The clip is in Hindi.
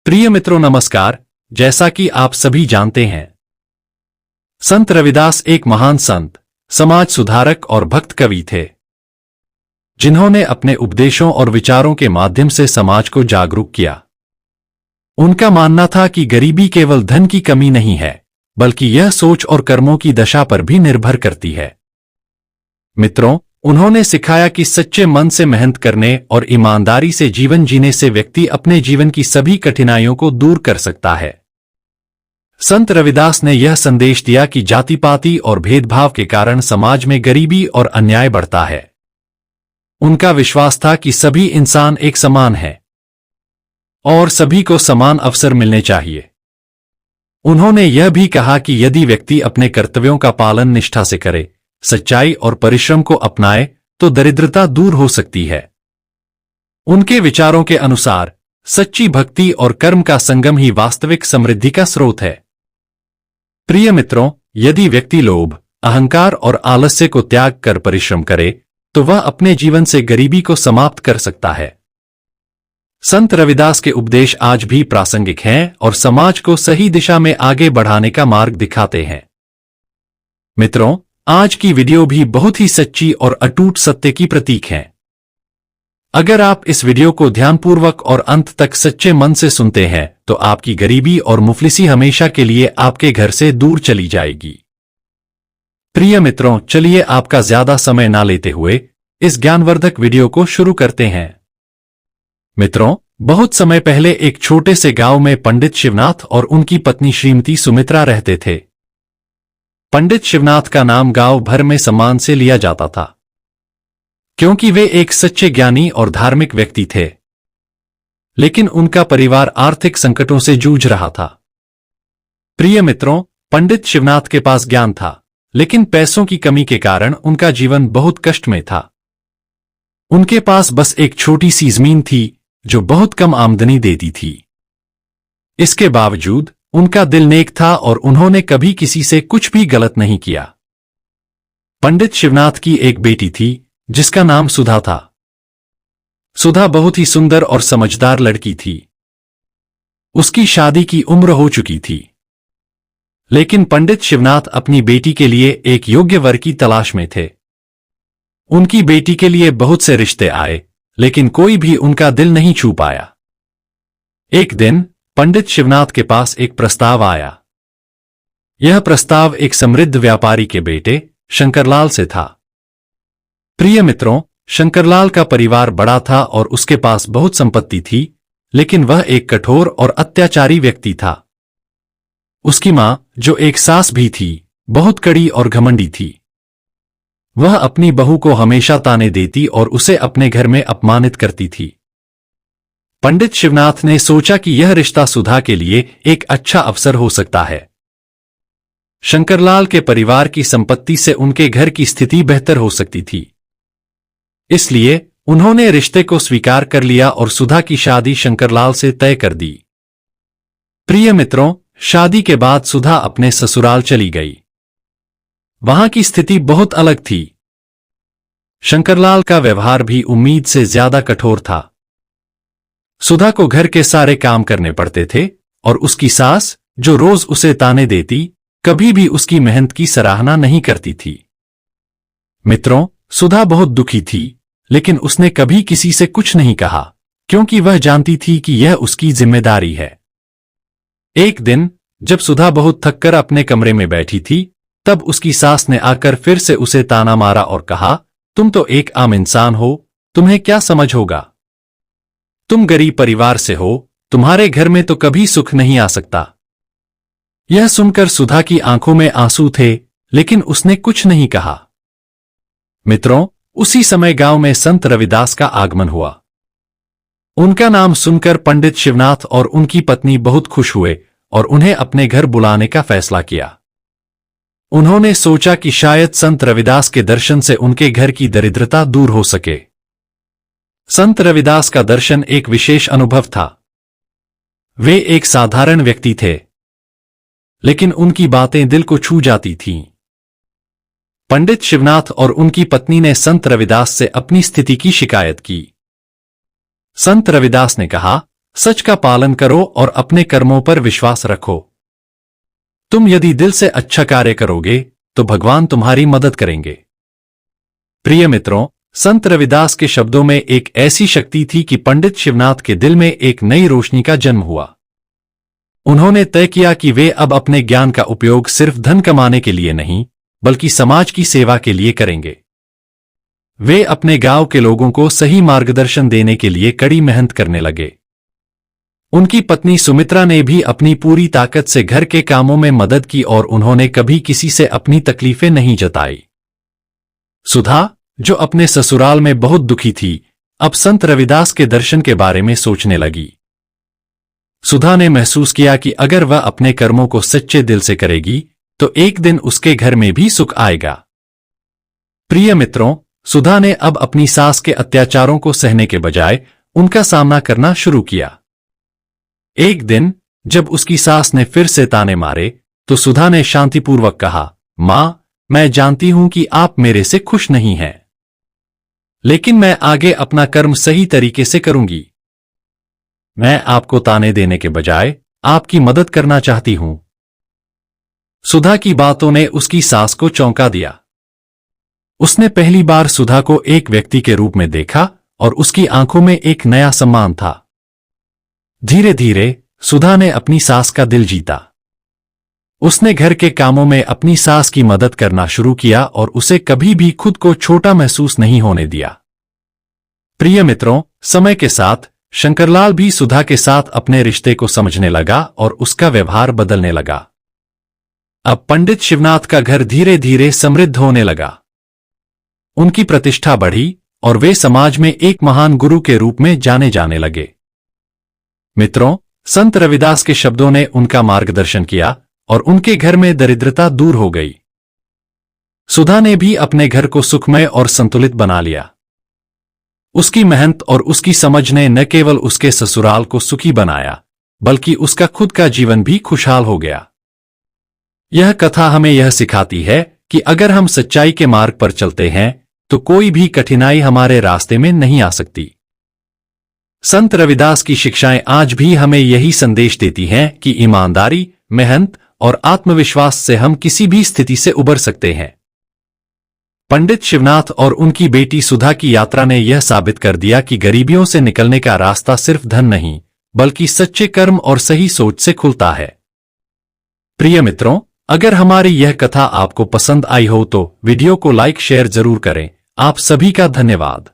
प्रिय मित्रों नमस्कार। जैसा कि आप सभी जानते हैं, संत रविदास एक महान संत, समाज सुधारक और भक्त कवि थे, जिन्होंने अपने उपदेशों और विचारों के माध्यम से समाज को जागरूक किया। उनका मानना था कि गरीबी केवल धन की कमी नहीं है, बल्कि यह सोच और कर्मों की दशा पर भी निर्भर करती है। मित्रों, उन्होंने सिखाया कि सच्चे मन से मेहनत करने और ईमानदारी से जीवन जीने से व्यक्ति अपने जीवन की सभी कठिनाइयों को दूर कर सकता है। संत रविदास ने यह संदेश दिया कि जाति-पाति और भेदभाव के कारण समाज में गरीबी और अन्याय बढ़ता है। उनका विश्वास था कि सभी इंसान एक समान हैं और सभी को समान अवसर मिलने चाहिए। उन्होंने यह भी कहा कि यदि व्यक्ति अपने कर्तव्यों का पालन निष्ठा से करे, सच्चाई और परिश्रम को अपनाए, तो दरिद्रता दूर हो सकती है। उनके विचारों के अनुसार सच्ची भक्ति और कर्म का संगम ही वास्तविक समृद्धि का स्रोत है। प्रिय मित्रों, यदि व्यक्ति लोभ, अहंकार और आलस्य को त्याग कर परिश्रम करे, तो वह अपने जीवन से गरीबी को समाप्त कर सकता है। संत रविदास के उपदेश आज भी प्रासंगिक हैं और समाज को सही दिशा में आगे बढ़ाने का मार्ग दिखाते हैं। मित्रों, आज की वीडियो भी बहुत ही सच्ची और अटूट सत्य की प्रतीक है। अगर आप इस वीडियो को ध्यानपूर्वक और अंत तक सच्चे मन से सुनते हैं, तो आपकी गरीबी और मुफलिसी हमेशा के लिए आपके घर से दूर चली जाएगी। प्रिय मित्रों, चलिए आपका ज्यादा समय ना लेते हुए इस ज्ञानवर्धक वीडियो को शुरू करते हैं। मित्रों, बहुत समय पहले एक छोटे से गांव में पंडित शिवनाथ और उनकी पत्नी श्रीमती सुमित्रा रहते थे। पंडित शिवनाथ का नाम गांव भर में सम्मान से लिया जाता था, क्योंकि वे एक सच्चे ज्ञानी और धार्मिक व्यक्ति थे। लेकिन उनका परिवार आर्थिक संकटों से जूझ रहा था। प्रिय मित्रों, पंडित शिवनाथ के पास ज्ञान था, लेकिन पैसों की कमी के कारण उनका जीवन बहुत कष्ट में था। उनके पास बस एक छोटी सी जमीन थी, जो बहुत कम आमदनी देती थी। इसके बावजूद उनका दिल नेक था और उन्होंने कभी किसी से कुछ भी गलत नहीं किया। पंडित शिवनाथ की एक बेटी थी, जिसका नाम सुधा था। सुधा बहुत ही सुंदर और समझदार लड़की थी। उसकी शादी की उम्र हो चुकी थी, लेकिन पंडित शिवनाथ अपनी बेटी के लिए एक योग्य वर की तलाश में थे। उनकी बेटी के लिए बहुत से रिश्ते आए, लेकिन कोई भी उनका दिल नहीं छू पाया। एक दिन पंडित शिवनाथ के पास एक प्रस्ताव आया। यह प्रस्ताव एक समृद्ध व्यापारी के बेटे शंकरलाल से था। प्रिय मित्रों, शंकरलाल का परिवार बड़ा था और उसके पास बहुत संपत्ति थी, लेकिन वह एक कठोर और अत्याचारी व्यक्ति था। उसकी मां, जो एक सास भी थी, बहुत कड़ी और घमंडी थी। वह अपनी बहू को हमेशा ताने देती और उसे अपने घर में अपमानित करती थी। पंडित शिवनाथ ने सोचा कि यह रिश्ता सुधा के लिए एक अच्छा अवसर हो सकता है। शंकरलाल के परिवार की संपत्ति से उनके घर की स्थिति बेहतर हो सकती थी। इसलिए उन्होंने रिश्ते को स्वीकार कर लिया और सुधा की शादी शंकरलाल से तय कर दी। प्रिय मित्रों, शादी के बाद सुधा अपने ससुराल चली गई। वहां की स्थिति बहुत अलग थी। शंकरलाल का व्यवहार भी उम्मीद से ज्यादा कठोर था। सुधा को घर के सारे काम करने पड़ते थे और उसकी सास, जो रोज उसे ताने देती, कभी भी उसकी मेहनत की सराहना नहीं करती थी। मित्रों, सुधा बहुत दुखी थी, लेकिन उसने कभी किसी से कुछ नहीं कहा, क्योंकि वह जानती थी कि यह उसकी जिम्मेदारी है। एक दिन जब सुधा बहुत थककर अपने कमरे में बैठी थी, तब उसकी सास ने आकर फिर से उसे ताना मारा और कहा, तुम तो एक आम इंसान हो, तुम्हें क्या समझ होगा? तुम गरीब परिवार से हो, तुम्हारे घर में तो कभी सुख नहीं आ सकता। यह सुनकर सुधा की आंखों में आंसू थे, लेकिन उसने कुछ नहीं कहा। मित्रों, उसी समय गांव में संत रविदास का आगमन हुआ। उनका नाम सुनकर पंडित शिवनाथ और उनकी पत्नी बहुत खुश हुए और उन्हें अपने घर बुलाने का फैसला किया। उन्होंने सोचा कि शायद संत रविदास के दर्शन से उनके घर की दरिद्रता दूर हो सके। संत रविदास का दर्शन एक विशेष अनुभव था। वे एक साधारण व्यक्ति थे, लेकिन उनकी बातें दिल को छू जाती थीं। पंडित शिवनाथ और उनकी पत्नी ने संत रविदास से अपनी स्थिति की शिकायत की। संत रविदास ने कहा, सच का पालन करो और अपने कर्मों पर विश्वास रखो। तुम यदि दिल से अच्छा कार्य करोगे तो भगवान तुम्हारी मदद करेंगे। प्रिय मित्रों, संत रविदास के शब्दों में एक ऐसी शक्ति थी कि पंडित शिवनाथ के दिल में एक नई रोशनी का जन्म हुआ। उन्होंने तय किया कि वे अब अपने ज्ञान का उपयोग सिर्फ धन कमाने के लिए नहीं, बल्कि समाज की सेवा के लिए करेंगे। वे अपने गांव के लोगों को सही मार्गदर्शन देने के लिए कड़ी मेहनत करने लगे। उनकी पत्नी सुमित्रा ने भी अपनी पूरी ताकत से घर के कामों में मदद की और उन्होंने कभी किसी से अपनी तकलीफें नहीं जताई। सुधा, जो अपने ससुराल में बहुत दुखी थी, अब संत रविदास के दर्शन के बारे में सोचने लगी। सुधा ने महसूस किया कि अगर वह अपने कर्मों को सच्चे दिल से करेगी तो एक दिन उसके घर में भी सुख आएगा। प्रिय मित्रों, सुधा ने अब अपनी सास के अत्याचारों को सहने के बजाय उनका सामना करना शुरू किया। एक दिन जब उसकी सास ने फिर से ताने मारे तो सुधा ने शांतिपूर्वक कहा, मां, मैं जानती हूं कि आप मेरे से खुश नहीं हैं, लेकिन मैं आगे अपना कर्म सही तरीके से करूंगी। मैं आपको ताने देने के बजाय आपकी मदद करना चाहती हूं। सुधा की बातों ने उसकी सास को चौंका दिया। उसने पहली बार सुधा को एक व्यक्ति के रूप में देखा और उसकी आंखों में एक नया सम्मान था। धीरे धीरे सुधा ने अपनी सास का दिल जीता। उसने घर के कामों में अपनी सास की मदद करना शुरू किया और उसे कभी भी खुद को छोटा महसूस नहीं होने दिया। प्रिय मित्रों, समय के साथ शंकरलाल भी सुधा के साथ अपने रिश्ते को समझने लगा और उसका व्यवहार बदलने लगा। अब पंडित शिवनाथ का घर धीरे धीरे समृद्ध होने लगा। उनकी प्रतिष्ठा बढ़ी और वे समाज में एक महान गुरु के रूप में जाने जाने लगे। मित्रों, संत रविदास के शब्दों ने उनका मार्गदर्शन किया और उनके घर में दरिद्रता दूर हो गई। सुधा ने भी अपने घर को सुखमय और संतुलित बना लिया। उसकी मेहनत और उसकी समझ ने न केवल उसके ससुराल को सुखी बनाया, बल्कि उसका खुद का जीवन भी खुशहाल हो गया। यह कथा हमें यह सिखाती है कि अगर हम सच्चाई के मार्ग पर चलते हैं तो कोई भी कठिनाई हमारे रास्ते में नहीं आ सकती। संत रविदास की शिक्षाएं आज भी हमें यही संदेश देती हैं कि ईमानदारी, मेहनत और आत्मविश्वास से हम किसी भी स्थिति से उबर सकते हैं। पंडित शिवनाथ और उनकी बेटी सुधा की यात्रा ने यह साबित कर दिया कि गरीबियों से निकलने का रास्ता सिर्फ धन नहीं, बल्कि सच्चे कर्म और सही सोच से खुलता है। प्रिय मित्रों, अगर हमारी यह कथा आपको पसंद आई हो तो वीडियो को लाइक शेयर जरूर करें। आप सभी का धन्यवाद।